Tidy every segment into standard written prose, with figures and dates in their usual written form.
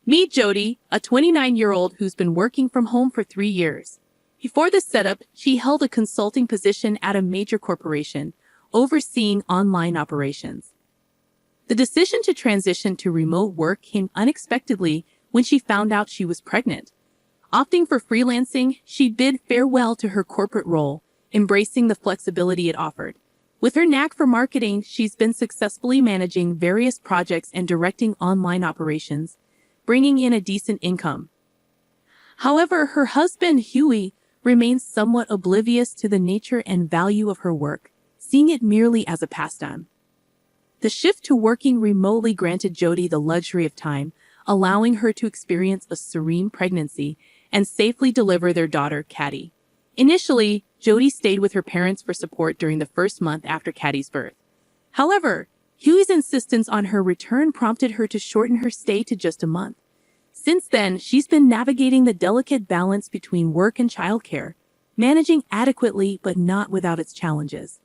Meet Jody, a 29-year-old who's been working from home for 3 years. Before this setup, she held a consulting position at a major corporation, overseeing online operations. The decision to transition to remote work came unexpectedly when she found out she was pregnant. Opting for freelancing, she bid farewell to her corporate role, embracing the flexibility it offered. With her knack for marketing, she's been successfully managing various projects and directing online operations, bringing in a decent income. However, her husband, Huey, remains somewhat oblivious to the nature and value of her work, seeing it merely as a pastime. The shift to working remotely granted Jody the luxury of time, allowing her to experience a serene pregnancy and safely deliver their daughter, Caddy. Initially, Jody stayed with her parents for support during the first month after Caddy's birth. However, Huey's insistence on her return prompted her to shorten her stay to just a month. Since then, she's been navigating the delicate balance between work and childcare, managing adequately but not without its challenges.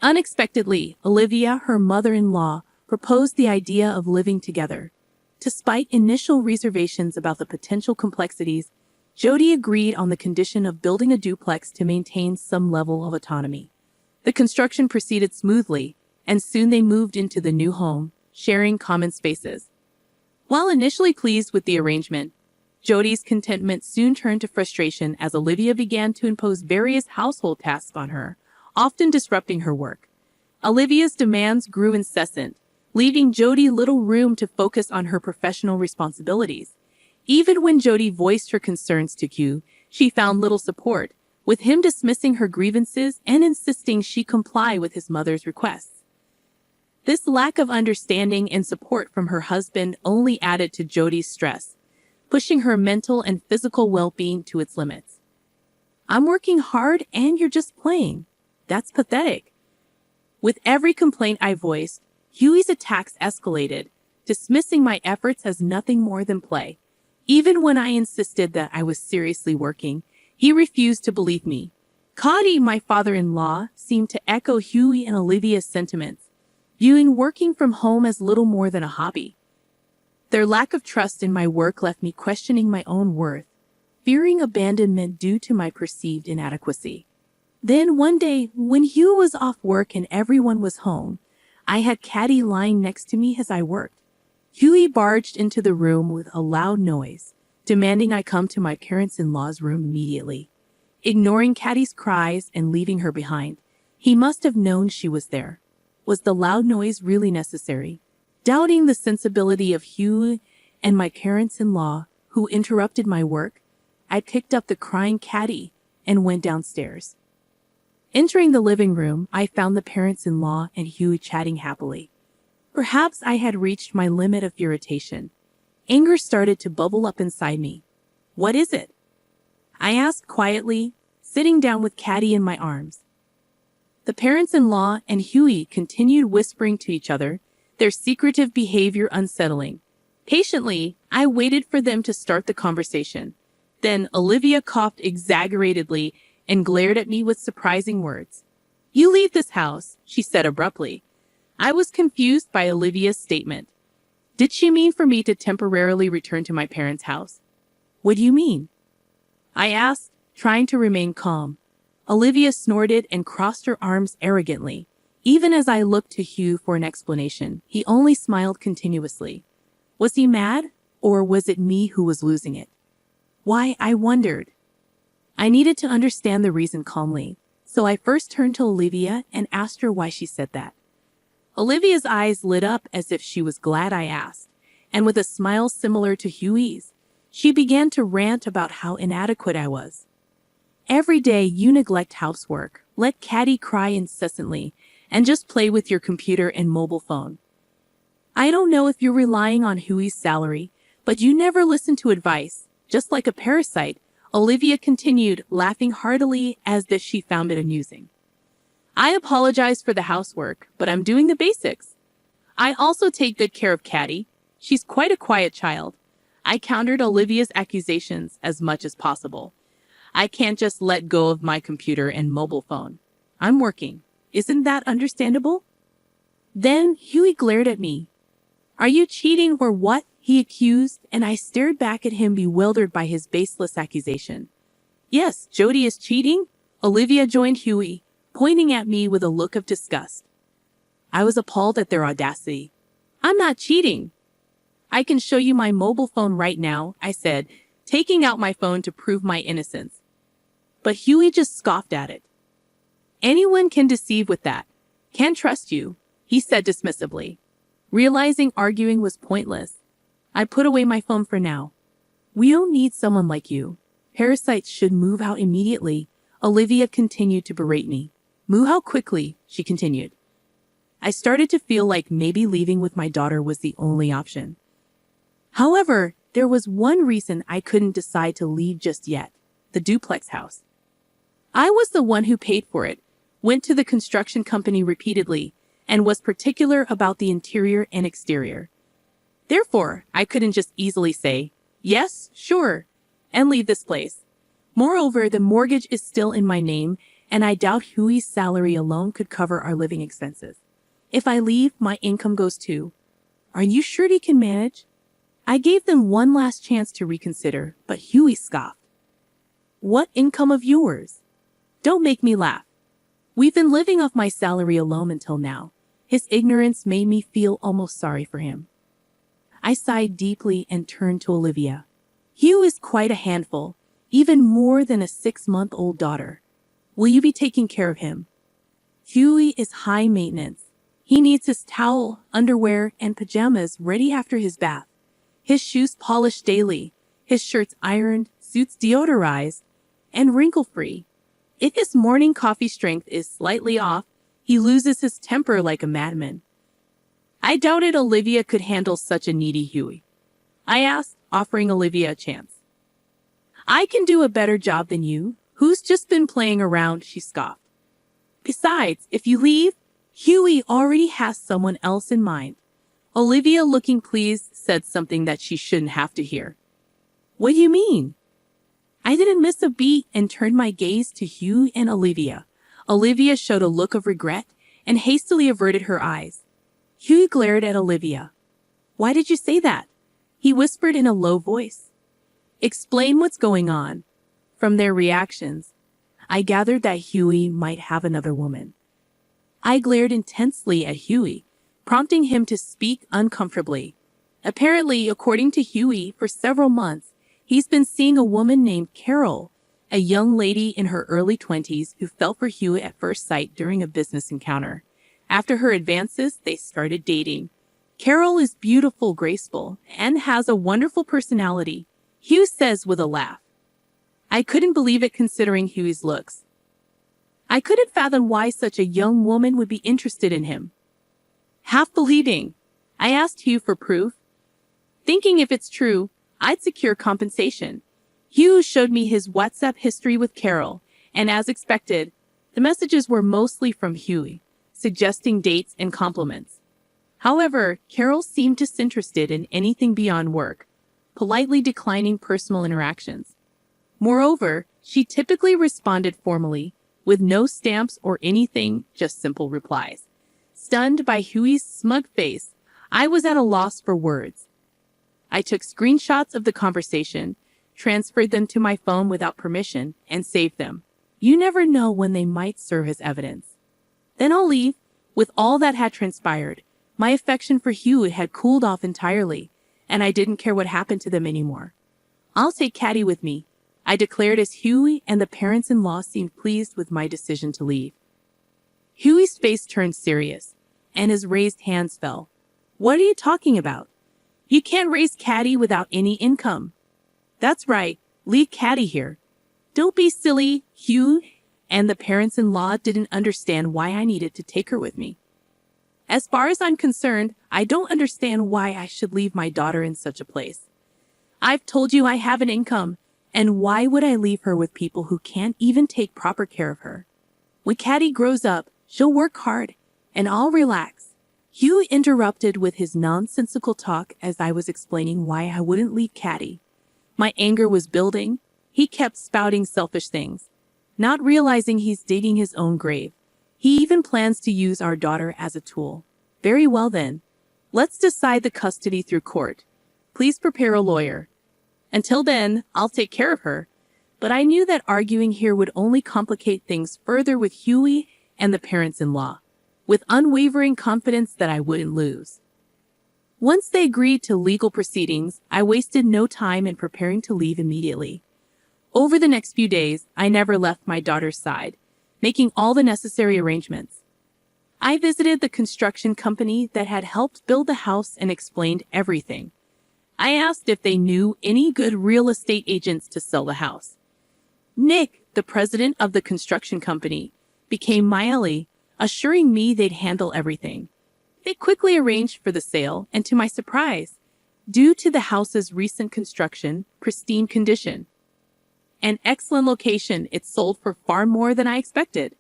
Unexpectedly, Olivia, her mother-in-law, proposed the idea of living together. Despite initial reservations about the potential complexities, Jody agreed on the condition of building a duplex to maintain some level of autonomy. The construction proceeded smoothly, and soon they moved into the new home, sharing common spaces. While initially pleased with the arrangement, Jody's contentment soon turned to frustration as Olivia began to impose various household tasks on her, often disrupting her work. Olivia's demands grew incessant, leaving Jody little room to focus on her professional responsibilities. Even when Jody voiced her concerns to Q, she found little support, with him dismissing her grievances and insisting she comply with his mother's requests. This lack of understanding and support from her husband only added to Jody's stress, pushing her mental and physical well-being to its limits. "I'm working hard and you're just playing. That's pathetic." With every complaint I voiced, Huey's attacks escalated, dismissing my efforts as nothing more than play. Even when I insisted that I was seriously working, he refused to believe me. Cody, my father-in-law, seemed to echo Huey and Olivia's sentiments, viewing working from home as little more than a hobby. Their lack of trust in my work left me questioning my own worth, fearing abandonment due to my perceived inadequacy. Then one day, when Hugh was off work and everyone was home, I had Caddy lying next to me as I worked. Huey barged into the room with a loud noise, demanding I come to my parents-in-law's room immediately. Ignoring Caddy's cries and leaving her behind, he must have known she was there. Was the loud noise really necessary? Doubting the sensibility of Huey and my parents-in-law, who interrupted my work, I picked up the crying Caddy and went downstairs. Entering the living room, I found the parents-in-law and Huey chatting happily. Perhaps I had reached my limit of irritation. Anger started to bubble up inside me. "What is it?" I asked quietly, sitting down with Caddy in my arms. The parents-in-law and Huey continued whispering to each other, their secretive behavior unsettling. Patiently, I waited for them to start the conversation. Then Olivia coughed exaggeratedly and glared at me with surprising words. "You leave this house," she said abruptly. I was confused by Olivia's statement. Did she mean for me to temporarily return to my parents' house? "What do you mean?" I asked, trying to remain calm. Olivia snorted and crossed her arms arrogantly. Even as I looked to Hugh for an explanation, he only smiled continuously. Was he mad, or was it me who was losing it? Why, I wondered. I needed to understand the reason calmly, so I first turned to Olivia and asked her why she said that. Olivia's eyes lit up as if she was glad I asked, and with a smile similar to Huey's, she began to rant about how inadequate I was. "Every day you neglect housework, let Caddy cry incessantly, and just play with your computer and mobile phone. I don't know if you're relying on Huey's salary, but you never listen to advice, just like a parasite," Olivia continued, laughing heartily as if she found it amusing. "I apologize for the housework, but I'm doing the basics. I also take good care of Caddy. She's quite a quiet child." I countered Olivia's accusations as much as possible. I can't just let go of my computer and mobile phone. I'm working. Isn't that understandable? Then Huey glared at me. "Are you cheating or what?" he accused, and I stared back at him bewildered by his baseless accusation. Yes, Jody is cheating? Olivia joined Huey, pointing at me with a look of disgust. I was appalled at their audacity. I'm not cheating. I can show you my mobile phone right now, I said, taking out my phone to prove my innocence. But Huey just scoffed at it. Anyone can deceive with that. Can't trust you, he said dismissively. Realizing arguing was pointless, I put away my phone for now. We don't need someone like you. Parasites should move out immediately. Olivia continued to berate me. Move out quickly, she continued. I started to feel like maybe leaving with my daughter was the only option. However, there was one reason I couldn't decide to leave just yet: the duplex house. I was the one who paid for it, went to the construction company repeatedly, and was particular about the interior and exterior. Therefore, I couldn't just easily say, yes, sure, and leave this place. Moreover, the mortgage is still in my name, and I doubt Huey's salary alone could cover our living expenses. If I leave, my income goes too. Are you sure he can manage? I gave them one last chance to reconsider, but Huey scoffed. What income of yours? Don't make me laugh. We've been living off my salary alone until now. His ignorance made me feel almost sorry for him. I sighed deeply and turned to Olivia. Hugh is quite a handful, even more than a 6-month-old daughter. Will you be taking care of him? Huey is high maintenance. He needs his towel, underwear, and pajamas ready after his bath, his shoes polished daily, his shirts ironed, suits deodorized, and wrinkle-free. If his morning coffee strength is slightly off, he loses his temper like a madman. I doubted Olivia could handle such a needy Huey. I asked, offering Olivia a chance. I can do a better job than you. Who's just been playing around, she scoffed. Besides, if you leave, Huey already has someone else in mind. Olivia, looking pleased, said something that she shouldn't have to hear. What do you mean? I didn't miss a beat and turned my gaze to Hugh and Olivia. Olivia showed a look of regret and hastily averted her eyes. Hugh glared at Olivia. Why did you say that? He whispered in a low voice. Explain what's going on. From their reactions, I gathered that Huey might have another woman. I glared intensely at Huey, prompting him to speak uncomfortably. Apparently, according to Huey, for several months, he's been seeing a woman named Carol, a young lady in her early 20s who fell for Huey at first sight during a business encounter. After her advances, they started dating. Carol is beautiful, graceful, and has a wonderful personality, Hugh says with a laugh. I couldn't believe it considering Huey's looks. I couldn't fathom why such a young woman would be interested in him. Half believing, I asked Hugh for proof, thinking if it's true, I'd secure compensation. Hugh showed me his WhatsApp history with Carol, and as expected, the messages were mostly from Huey, suggesting dates and compliments. However, Carol seemed disinterested in anything beyond work, politely declining personal interactions. Moreover, she typically responded formally, with no stamps or anything, just simple replies. Stunned by Huey's smug face, I was at a loss for words. I took screenshots of the conversation, transferred them to my phone without permission, and saved them. You never know when they might serve as evidence. Then I'll leave. With all that had transpired, my affection for Hugh had cooled off entirely, and I didn't care what happened to them anymore. I'll take Caddy with me, I declared as Huey and the parents-in-law seemed pleased with my decision to leave. Huey's face turned serious, and his raised hands fell. What are you talking about? You can't raise Caddy without any income. That's right, leave Caddy here. Don't be silly, Hugh, and the parents-in-law didn't understand why I needed to take her with me. As far as I'm concerned, I don't understand why I should leave my daughter in such a place. I've told you I have an income, and why would I leave her with people who can't even take proper care of her? When Caddy grows up, she'll work hard, and I'll relax. Hugh interrupted with his nonsensical talk as I was explaining why I wouldn't leave Caddy. My anger was building. He kept spouting selfish things, not realizing he's digging his own grave. He even plans to use our daughter as a tool. Very well then. Let's decide the custody through court. Please prepare a lawyer. Until then, I'll take care of her. But I knew that arguing here would only complicate things further with Huey and the parents-in-law, with unwavering confidence that I wouldn't lose. Once they agreed to legal proceedings, I wasted no time in preparing to leave immediately. Over the next few days, I never left my daughter's side, making all the necessary arrangements. I visited the construction company that had helped build the house and explained everything. I asked if they knew any good real estate agents to sell the house. Nick, the president of the construction company, became my ally, assuring me they'd handle everything. They quickly arranged for the sale, and to my surprise, due to the house's recent construction, pristine condition, and excellent location, it sold for far more than I expected.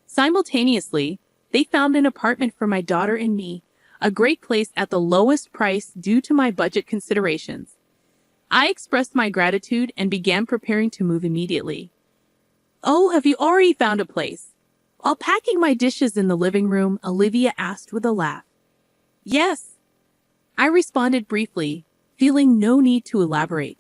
Simultaneously, they found an apartment for my daughter and me, a great place at the lowest price due to my budget considerations. I expressed my gratitude and began preparing to move immediately. "Oh, have you already found a place?" While packing my dishes in the living room, Olivia asked with a laugh. "Yes," I responded briefly, feeling no need to elaborate.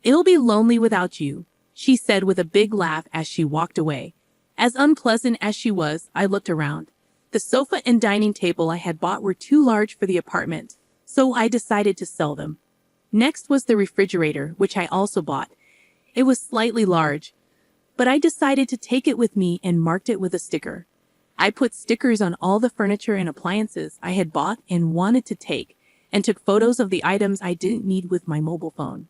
"It'll be lonely without you," she said with a big laugh as she walked away. As unpleasant as she was, I looked around. The sofa and dining table I had bought were too large for the apartment, so I decided to sell them. Next was the refrigerator, which I also bought. It was slightly large, but I decided to take it with me and marked it with a sticker. I put stickers on all the furniture and appliances I had bought and wanted to take, and took photos of the items I didn't need with my mobile phone.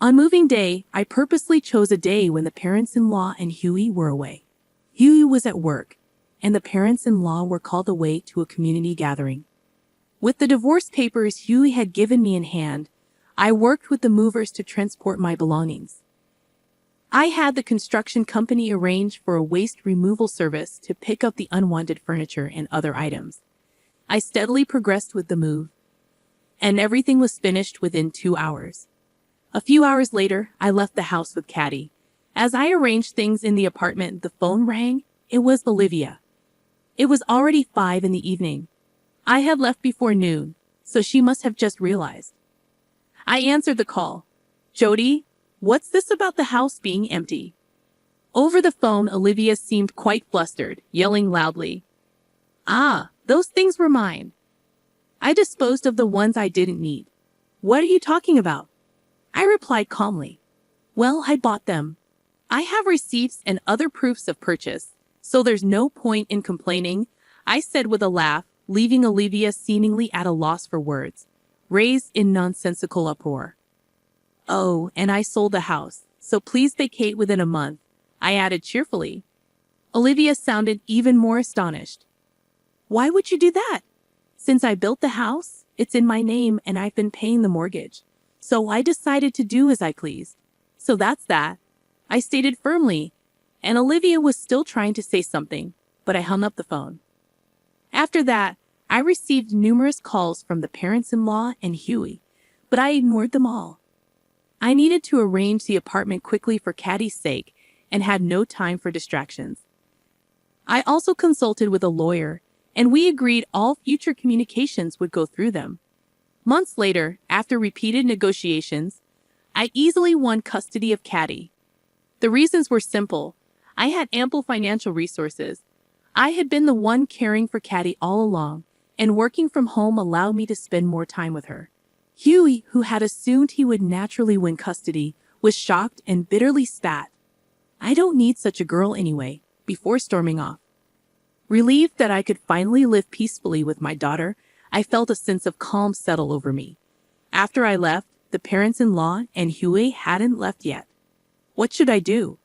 On moving day, I purposely chose a day when the parents-in-law and Huey were away. Huey was at work, and the parents-in-law were called away to a community gathering. With the divorce papers Huey had given me in hand, I worked with the movers to transport my belongings. I had the construction company arrange for a waste removal service to pick up the unwanted furniture and other items. I steadily progressed with the move, and everything was finished within 2 hours. A few hours later, I left the house with Caddy. As I arranged things in the apartment, the phone rang. It was Olivia. It was already 5 in the evening. I had left before noon, so she must have just realized. I answered the call. "Jody, what's this about the house being empty?" Over the phone, Olivia seemed quite flustered, yelling loudly. "Ah, those things were mine. I disposed of the ones I didn't need." "What are you talking about?" I replied calmly. "Well, I bought them. I have receipts and other proofs of purchase, so there's no point in complaining," I said with a laugh, leaving Olivia seemingly at a loss for words, raised in nonsensical uproar. "Oh, and I sold the house, so please vacate within a month," I added cheerfully. Olivia sounded even more astonished. "Why would you do that? Since I built the house, it's in my name and I've been paying the mortgage, so I decided to do as I pleased. So that's that," I stated firmly, and Olivia was still trying to say something, but I hung up the phone. After that, I received numerous calls from the parents-in-law and Huey, but I ignored them all. I needed to arrange the apartment quickly for Caddy's sake and had no time for distractions. I also consulted with a lawyer, and we agreed all future communications would go through them. Months later, after repeated negotiations, I easily won custody of Caddy. The reasons were simple. I had ample financial resources. I had been the one caring for Caddy all along, and working from home allowed me to spend more time with her. Huey, who had assumed he would naturally win custody, was shocked and bitterly spat. "I don't need such a girl anyway," before storming off. Relieved that I could finally live peacefully with my daughter, I felt a sense of calm settle over me. After I left, the parents-in-law and Huey hadn't left yet. What should I do?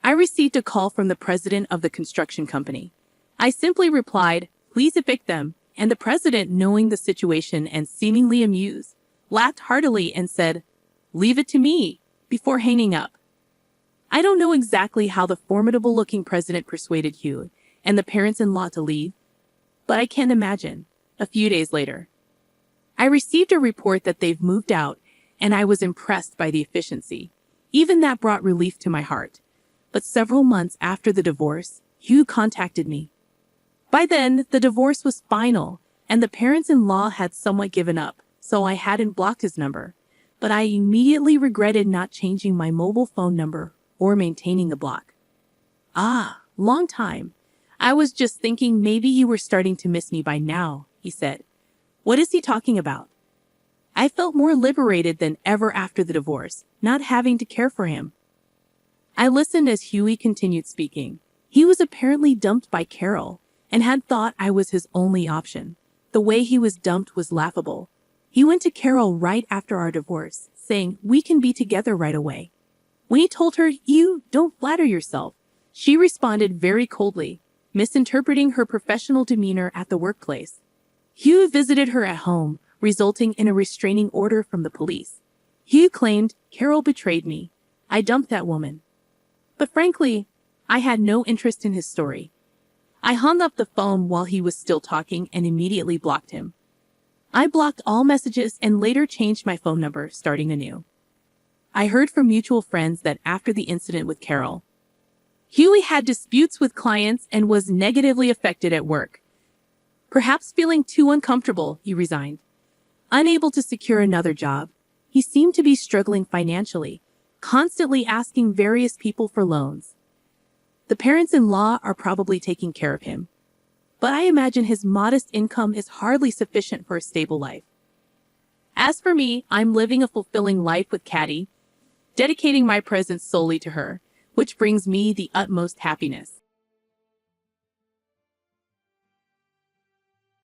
I received a call from the president of the construction company. I simply replied, "Please evict them," and the president, knowing the situation and seemingly amused, laughed heartily and said, "Leave it to me," before hanging up. I don't know exactly how the formidable-looking president persuaded Huey and the parents-in-law to leave, but I can't imagine. A few days later, I received a report that they've moved out, and I was impressed by the efficiency. Even that brought relief to my heart. But several months after the divorce, Hugh contacted me. By then, the divorce was final, and the parents-in-law had somewhat given up, so I hadn't blocked his number. But I immediately regretted not changing my mobile phone number or maintaining the block. Ah, long time. I was just thinking maybe you were starting to miss me by now, he said. What is he talking about? I felt more liberated than ever after the divorce, not having to care for him. I listened as Huey continued speaking. He was apparently dumped by Carol and had thought I was his only option. The way he was dumped was laughable. He went to Carol right after our divorce, saying, "We can be together right away." When he told her, "You don't flatter yourself," she responded very coldly, misinterpreting her professional demeanor at the workplace. Hugh visited her at home, resulting in a restraining order from the police. Hugh claimed, "Carol betrayed me. I dumped that woman." But frankly, I had no interest in his story. I hung up the phone while he was still talking and immediately blocked him. I blocked all messages and later changed my phone number, starting anew. I heard from mutual friends that after the incident with Carol, Huey had disputes with clients and was negatively affected at work. Perhaps feeling too uncomfortable, he resigned. Unable to secure another job, he seemed to be struggling financially, constantly asking various people for loans. The parents-in-law are probably taking care of him, but I imagine his modest income is hardly sufficient for a stable life. As for me, I'm living a fulfilling life with Caddy, dedicating my presence solely to her, which brings me the utmost happiness.